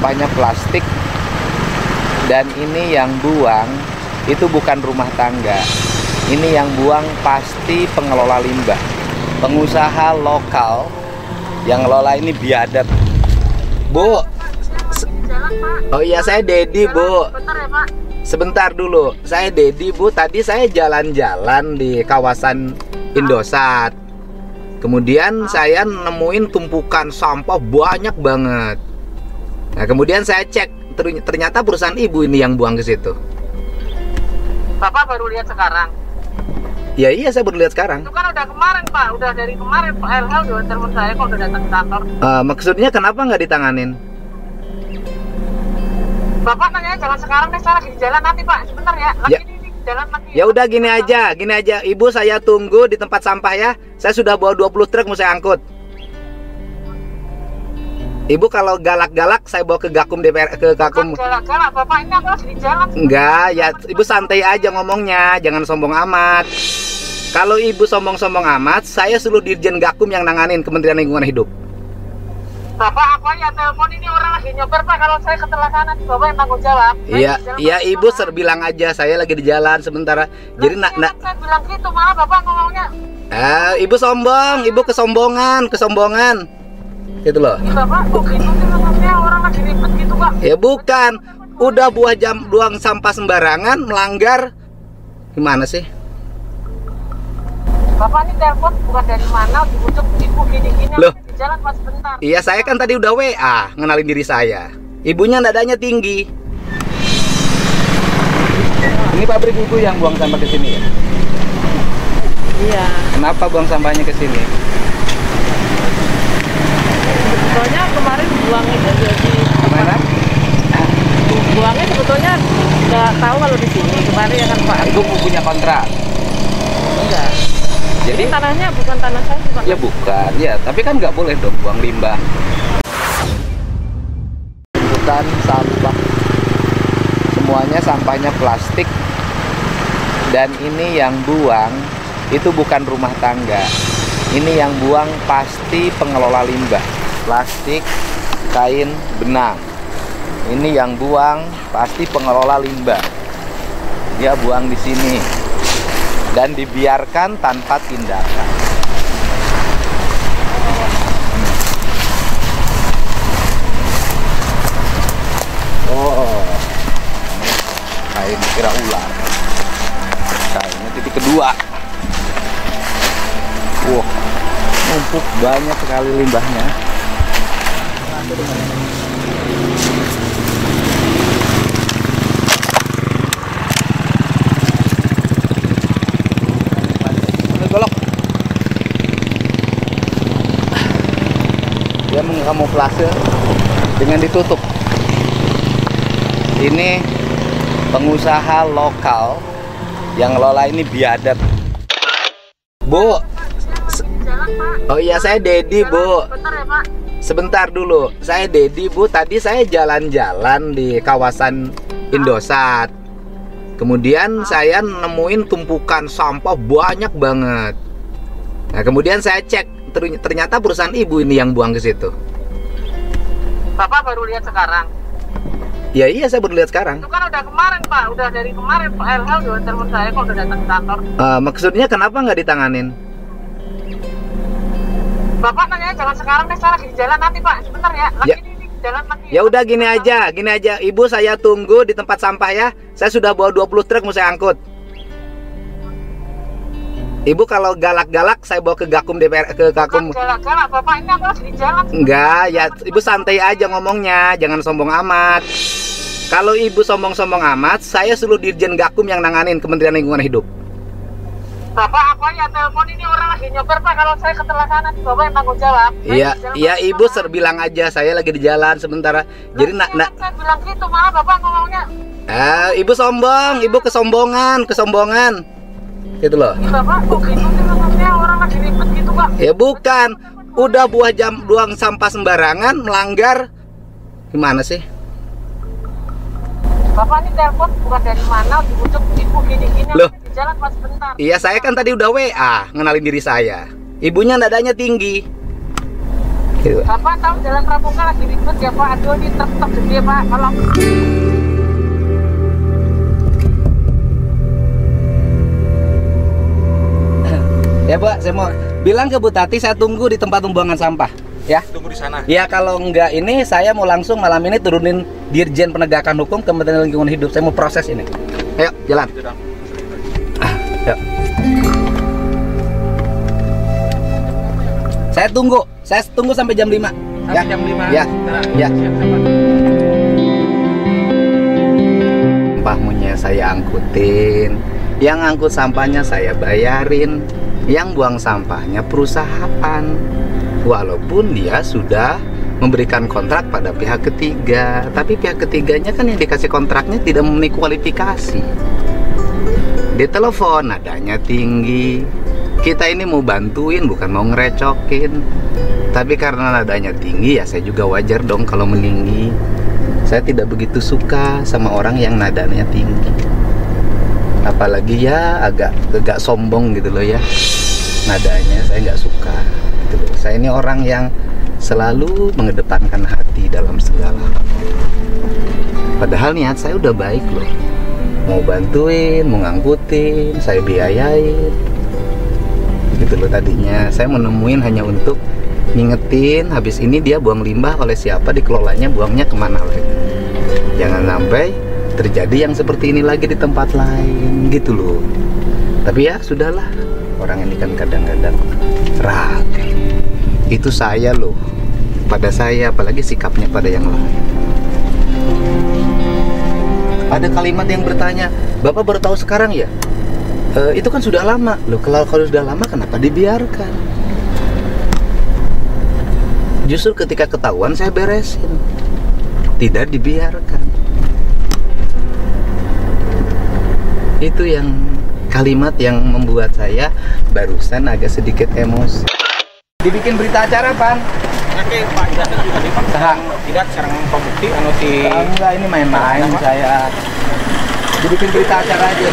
sampahnya plastik. Dan ini yang buang itu bukan rumah tangga. Ini yang buang pasti pengelola limbah, pengusaha lokal yang ngelola ini biadab. Bu, oh iya, saya Dedi, Bu. Sebentar dulu, saya Dedi, Bu. Tadi saya jalan-jalan di kawasan Indosat. Kemudian saya nemuin tumpukan sampah banyak banget. Nah, kemudian saya cek, ternyata perusahaan Ibu ini yang buang ke situ. Bapak baru lihat sekarang? Ya iya, saya baru lihat sekarang. Itu kan udah kemarin, Pak. Udah dari kemarin Pak LL udah telepon saya kok udah datang ke kantor. Maksudnya kenapa nggak ditanganin? Bapak nanya jangan sekarang deh, saya lagi di jalan nanti, Pak. Sebentar ya. Lagi Ya. di jalan lagi. Ya udah gini aja. Ibu saya tunggu di tempat sampah ya. Saya sudah bawa 20 truk mau saya angkut. Ibu kalau galak-galak saya bawa ke Gakum DPR, ke Gakum. Galak-galak, Bapak ini aku lagi di jalan. Enggak, ya Ibu santai aja ngomongnya, jangan sombong amat. Kalau Ibu sombong-sombong amat, saya suruh Dirjen Gakum yang nanganin Kementerian Lingkungan Hidup. Bapak apa ya telepon ini orang lagi nyoper, Pak. Kalau saya kecelakaan nanti Bapak yang tanggung jawab. Iya, Ibu bilang aja saya lagi di jalan sebentar. Jadi saya bilang gitu, malah Bapak ngomongnya. Ibu sombong, Ibu kesombongan. Gitu loh. Ya, Bapak kok gitu sih ngomongnya, orang lagi ribet gitu, Pak. Ya bukan, udah buang sampah sembarangan, melanggar. Gimana sih? Bapak ini telepon bukan dari mana, dibujuk ibu gini-gini. Loh? Di jalan Pak sebentar. Iya, saya kan tadi udah WA ngenalin diri saya. Ibunya nadanya tinggi. Ini pabrik Ibu yang buang sampah ke sini ya? Iya. Kenapa buang sampahnya ke sini? Sebetulnya kemarin buangnya jadi Gimana? buangnya sebetulnya nggak tahu kalau di sini kemarin ya kan Pak. Ibu punya kontrak. Enggak. Jadi Ini tanahnya bukan tanah saya, Pak. ya bukan, ya tapi kan nggak boleh dong buang limbah. Bukan sampah, semuanya sampahnya plastik. Dan ini yang buang itu bukan rumah tangga. Ini yang buang pasti pengelola limbah, plastik, kain, benang. Ini yang buang pasti pengelola limbah. Dia buang di sini dan dibiarkan tanpa tindakan. Oh, kain kira ular. Kainnya titik kedua. Wah, numpuk banyak sekali limbahnya. Golok. Dia mengamuflase dengan ditutup. Ini pengusaha lokal yang ngelola ini biadab. Bu. Oh iya, saya Dedi, Bu. Bentar ya, Pak. Sebentar dulu, saya Dedi, Bu. Tadi saya jalan-jalan di kawasan Indosat. Kemudian saya nemuin tumpukan sampah banyak banget. Nah, kemudian saya cek, ternyata perusahaan Ibu ini yang buang ke situ. Bapak baru lihat sekarang? Ya iya, saya baru lihat sekarang. Itu kan udah kemarin, Pak. Udah dari kemarin Pak LL udah telepon saya kok udah datang ke kantor. Maksudnya kenapa nggak ditanganin? Bapak nanya jangan sekarang deh, saya lagi di jalan nanti, Pak. Sebentar ya. Lagi di jalan lagi. Ya udah gini aja. Ibu saya tunggu di tempat sampah ya. Saya sudah bawa 20 truk mau saya angkut. Ibu kalau galak-galak saya bawa ke Gakum DPR, ke Gakum. Galak-galak, Bapak ini aku lagi di jalan. Enggak, ya Ibu santai aja ngomongnya, jangan sombong amat. Kalau Ibu sombong-sombong amat, saya suruh Dirjen Gakum yang nanganin Kementerian Lingkungan Hidup. Bapak apa ya telepon ini orang lagi nyoper, Pak. Kalau saya kecelakaan nanti Bapak yang tanggung jawab. Iya, Ibu bilang aja saya lagi di jalan sebentar. Jadi saya bilang gitu, malah Bapak ngomongnya. Ibu sombong, Ibu kesombongan. Gitu loh. Ya, Bapak kok gitu sih ngomongnya, orang lagi ribet gitu, Pak. Ya bukan, udah buang sampah sembarangan, melanggar. Gimana sih? Bapak ini telepon bukan dari mana, dibujuk ibu gini-gini. Loh? Di jalan Pak sebentar. Iya, saya kan tadi udah WA ngenalin diri saya. Ibunya nadanya tinggi. Gitu. Bapak tahu jalan Pramuka lagi ribet ya Pak. Aduh ini truk gede Pak. Kalau Ya Bu, saya mau bilang ke Bu Tati saya tunggu di tempat pembuangan sampah. Ya. Tunggu di sana. Ya kalau enggak ini saya mau langsung malam ini turunin Dirjen Penegakan Hukum Kementerian Lingkungan Hidup. Saya mau proses ini. Ayo jalan. Gitu dong. Yuk. Saya tunggu sampai jam 5. Sampai jam 5. Ya. Nah, Ya. siap-siap. Sampahnya saya angkutin, yang angkut sampahnya saya bayarin, yang buang sampahnya perusahaan. Walaupun dia sudah memberikan kontrak pada pihak ketiga, tapi pihak ketiganya kan yang dikasih kontraknya tidak memenuhi kualifikasi. Dia telepon nadanya tinggi. Kita ini mau bantuin bukan mau ngerecokin. Tapi karena nadanya tinggi ya saya juga wajar dong kalau meninggi. Saya tidak begitu suka sama orang yang nadanya tinggi. Apalagi ya agak sombong gitu loh ya. Nadanya saya nggak suka gitu loh. Saya ini orang yang selalu mengedepankan hati dalam segala hal. Padahal niat saya udah baik loh. Mau bantuin, mau ngangkutin, saya biayain. Gitu loh tadinya. Saya menemuin hanya untuk ngingetin habis ini dia buang limbah oleh siapa dikelolanya, buangnya kemana lagi. Jangan sampai terjadi yang seperti ini lagi di tempat lain gitu loh. Tapi ya sudahlah, orang ini kan kadang-kadang ragu. Itu saya loh, pada saya, apalagi sikapnya pada yang lain. Ada kalimat yang bertanya, Bapak baru tahu sekarang ya? Itu kan sudah lama loh. Kalau sudah lama kenapa dibiarkan? Justru ketika ketahuan saya beresin, tidak dibiarkan. Itu yang kalimat yang membuat saya barusan agak sedikit emosi. Dibikin berita acara, Pan? Oke, Pak, tidak serang pembukti anu si Enggak, ini main-main saya. Dibikin berita acara aja.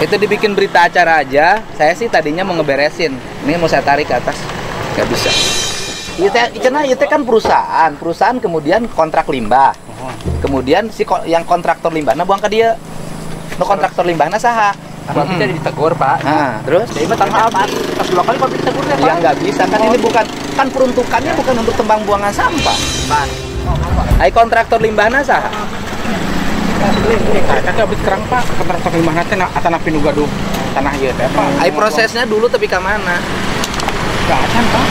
Itu dibikin berita acara aja. Saya sih tadinya mau ngeberesin. Ini mau saya tarik ke atas, nggak bisa. Karena itu kan perusahaan kemudian kontrak limbah. Kemudian yang kontraktor limbahnya buang ke dia. No kontraktor limbahnya saha. berarti jadi ditegur, Pak. Nah, terus? Jadi betul apa? Pas 2 kali Pak ditegurnya, Pak. Ya nggak bisa kan, ini bukan, kan peruntukannya bukan untuk tembang buangan sampah. Pak. Ai kontraktor limbahna saha? Kata habis kerang, Pak. Kontraktor limbahna teh atana pinu gaduh tanah ieu teh, Pak. Ai prosesnya dulu tapi ka mana? Gak acan, Pak.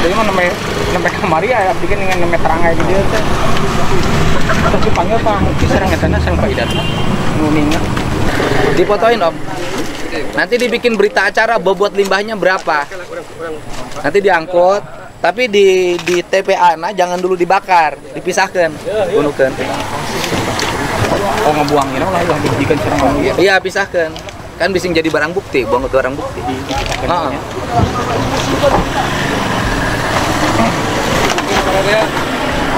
Jadi mah nembe kamari ya bikin dengan nembe terang aja dia teh. Terus dipanggil Pak Mukti sareng etana sareng Pak Idatna. Nuninga. Dipotoin Om. Nanti dibikin berita acara bobot limbahnya berapa. Nanti diangkut, tapi di TPA nah jangan dulu dibakar, dipisahkan, bunuhkan. Oh ngebuangin lah yang dibikin sareng anu ieu. Iya, pisahkan. Kan bisa jadi barang bukti, buang ke barang bukti. Heeh.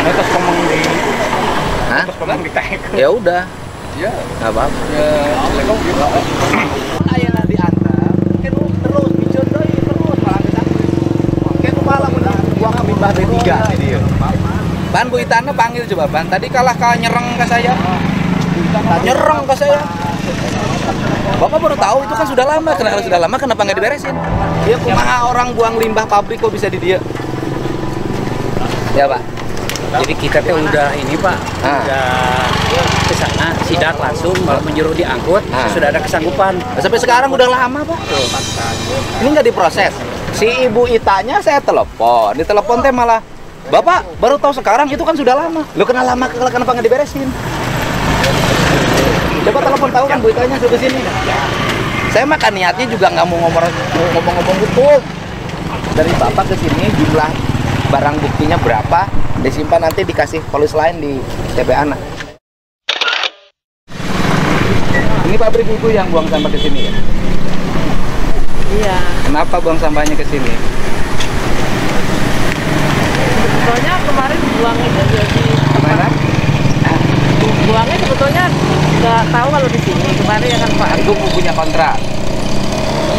Terus ngomong di Hah? terus ngomong di tag. Ya udah. Ya, Enggak apa-apa. ya lekong gitu. Ayeuna diantar, kan terus dicontohi terus malah kita. Kan malah buang limbah B3 dia. Ban Bu Itana panggil coba Ban. Tadi kalah nyereng ke saya. Nyereng ke saya. Bapak baru tahu itu kan sudah lama. Kalau sudah lama kenapa nggak diberesin? Dia kumaha orang buang limbah pabrik kok bisa di dia? Ya Pak. Jadi kita tuh udah ini Pak, udah ke sana sidak langsung kalau menyuruh diangkut sudah ada kesanggupan. Sampai sekarang udah lama Pak. Ini nggak diproses. Si Ibu Itanya saya telepon, ditelepon teh malah, Bapak baru tahu sekarang itu kan sudah lama. Lu kenal lama kenapa nggak diberesin? Coba telepon tahu kan Bu Itanya sudah sini. Saya mah kan niatnya juga nggak mau ngomong-ngomong hukum. Dari Bapak ke sini jumlah barang buktinya berapa, disimpan nanti dikasih polis lain di TPA anak. Ini pabrik Ibu yang buang sampah ke sini ya? Iya. Kenapa buang sampahnya ke sini? Sebetulnya kemarin buangnya jadi Kemana? buangnya sebetulnya nggak tahu kalau di sini kemarin ya kan Pak. Ibu punya kontrak.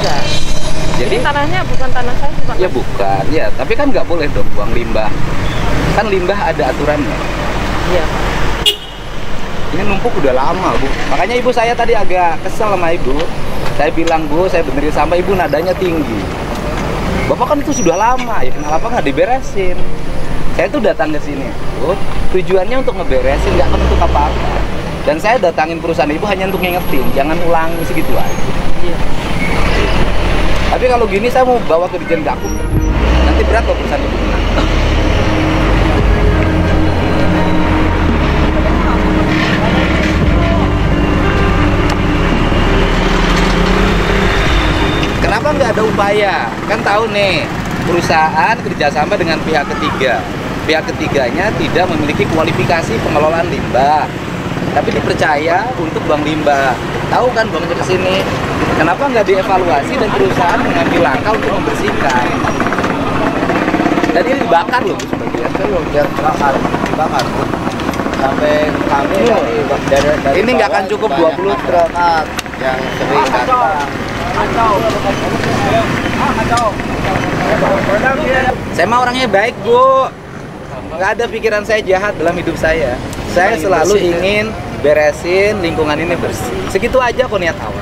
Enggak. Jadi tanahnya bukan tanah saya sih, Pak. ya bukan, ya tapi kan nggak boleh dong buang limbah. Kan limbah ada aturannya. Iya. Ini numpuk udah lama, Bu. Makanya ibu saya tadi agak kesel sama ibu. Saya bilang, Bu, saya benerin sampah, ibu nadanya tinggi. Bapak kan itu sudah lama, ya kenapa nggak diberesin? Saya tuh datang ke sini, Bu, tujuannya untuk ngeberesin, nggak untuk apa-apa. Dan saya datangin perusahaan ibu hanya untuk ngingetin, jangan ulangi segitu aja. Iya. Tapi kalau gini saya mau bawa ke Dirjen Gakum. Nanti berat loh perusahaan ibu. Kenapa nggak ada upaya? Kan tahu nih, perusahaan kerjasama dengan pihak ketiga. Pihak ketiganya tidak memiliki kualifikasi pengelolaan limbah, tapi dipercaya untuk buang limbah. Tahu kan buangnya ke sini. Kenapa nggak dievaluasi dan perusahaan mengambil langkah untuk membersihkan? Dan ini dibakar loh, sebagian. Biar dibakar. Sampai kami dari Ini nggak akan cukup 20 truk. yang sering datang. Saya mah orangnya baik, Bu. Nggak ada pikiran saya jahat dalam hidup saya. Saya selalu ingin beresin lingkungan ini bersih. Segitu aja kok niat awal.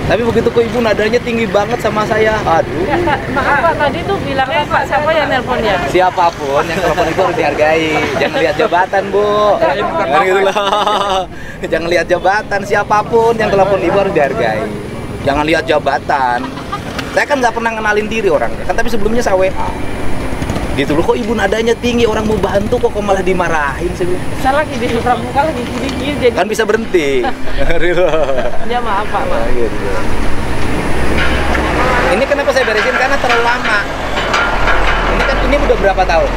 Tapi begitu kok ibu nadanya tinggi banget sama saya. Aduh. Maaf, Pak, tadi tuh bilangnya Pak siapa yang nelpon ya? Siapapun yang telepon itu harus dihargai. Jangan lihat jabatan, Bu. Kan gitu loh. Jangan lihat jabatan. Siapapun yang telepon ibu harus dihargai. Jangan lihat jabatan. Saya kan nggak pernah kenalin diri orangnya. Kan tapi sebelumnya saya WA. Gitu loh, kok ibu nadanya tinggi, orang mau bantu kok malah dimarahin sih. Saya lagi di pramuka lagi gini jadi. Kan bisa berhenti. Ya maaf Pak, maaf. Gitu. Ini kenapa saya beresin? Karena terlalu lama. Ini udah berapa tahun?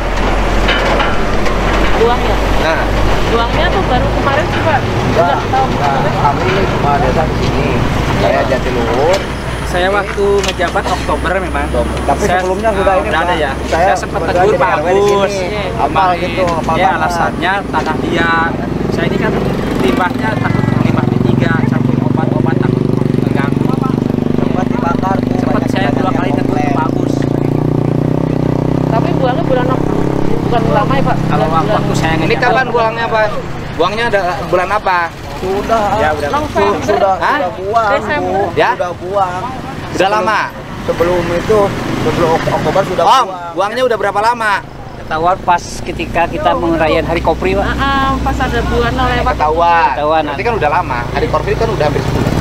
Buangnya. Nah, Buangnya tuh baru kemarin sih Pak. Udah tahun kemarin. Kami cuma desa di sini. Saya Jatiluhur. Saya waktu ngejabat Oktober memang. Tapi sebelumnya sudah ini, udah ada Pak. ya. Saya Saya sempat kebetulan tegur jadi Pak RW di Agus. sini. Iya. Hafal gitu, hafal Ya banget. alasannya tanah dia. Saya ini kan limbahnya takut limbah D3, campur obat-obat takut mengganggu. Sempat dibakar. Bu. Sempat Banyak saya 2 kali yang tegur komplain. Pak Agus. Tapi buangnya bulan bukan lama ya Pak. Kalau Bulan- waktu saya ini ngejabat. kapan buangnya, Pak? Buangnya ada bulan apa? Sudah. Ya, udah. November. Sudah Hah? buang. Desember. Bu. Ya? Sudah buang. Sudah lama? Sebelum itu, sebelum Oktober sudah Om, buang. buangnya udah berapa lama? Ketahuan pas ketika kita mengerayain Hari Kopri, Pak. Pas ada bulan lewat. Ketahuan. Ketahuan. Berarti kan udah lama. Hari Korfil kan udah hampir sebulan.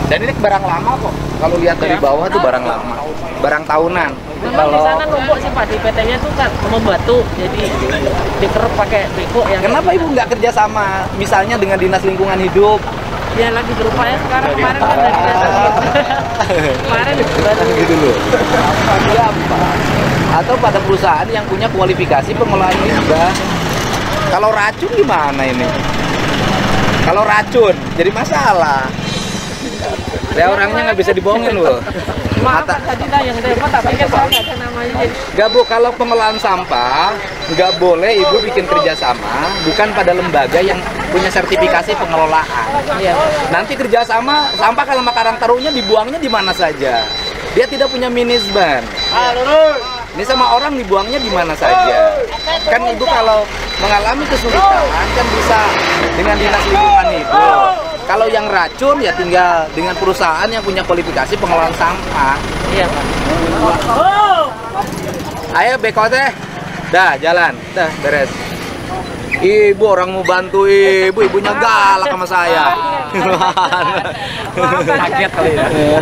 Dan ini barang lama kok. Kalau lihat dari bawah tuh barang lama. Barang tahunan. Memang di sana numpuk sih Pak, di PT-nya tuh kan membatu, jadi dikerep pakai beko yang. Kenapa ibu nggak kerja sama misalnya dengan dinas lingkungan hidup? Ya lagi berupaya sekarang, kemarin kan dari kemarin baru. Gitu loh. Atau pada perusahaan yang punya kualifikasi pengelolaan limbah. Kalau racun gimana ini? Kalau racun jadi masalah. Ya orangnya nggak bisa dibohongin loh. Maaf Pak, tadi lah yang telepon tak pikir saya nggak ada namanya jadi. Nggak, Bu, kalau pengelolaan sampah nggak boleh ibu bikin kerjasama bukan pada lembaga yang punya sertifikasi pengelolaan. Iya. Nanti kerjasama sampah kalau Karang Tarungnya dibuangnya di mana saja. Dia tidak punya manajemen. Ini sama orang dibuangnya di mana saja. Kan ibu kalau mengalami kesulitan kan bisa dengan dinas lingkungan hidup. Kalau yang racun ya tinggal dengan perusahaan yang punya kualifikasi pengelolaan sampah. Iya Pak. Ayo beko teh. Dah jalan. Dah beres. Ibu orang mau bantu ibu, ibunya galak sama saya. Kaget kali ya. Iya.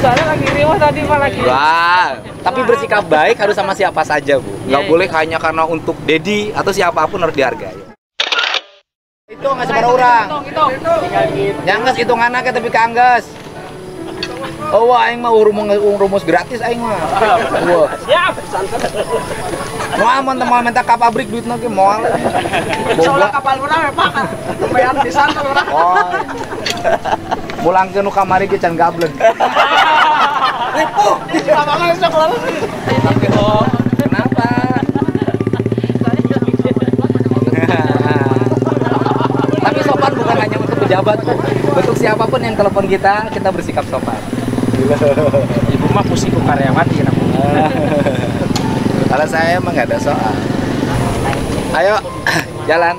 Soalnya lagi riuh tadi Pak lagi. Wah, tapi bersikap baik harus sama siapa saja, Bu. Nggak Iya. boleh hanya karena untuk Dedi atau siapapun harus dihargai. Itu nggak sebarang orang. Nyangges hitung anaknya tapi keangges. Oh, wah, aing mah rumus gratis aing mah. Wah. Siap. Moal mau minta ka pabrik duitna ge moal. Soalnya kapal orang ya Pak. Bayar di sana orang. Oh. Mulangkeun nu kamari ge can gableng. Ripuh. Kapalnya sok lalu. Kenapa? Tapi sopan bukan hanya untuk pejabat, Bu. Untuk siapapun yang telepon kita bersikap sopan. Ibu mah mah pusing ku karyawan ya. Kalau saya emang nggak ada soal. Ayo, jalan.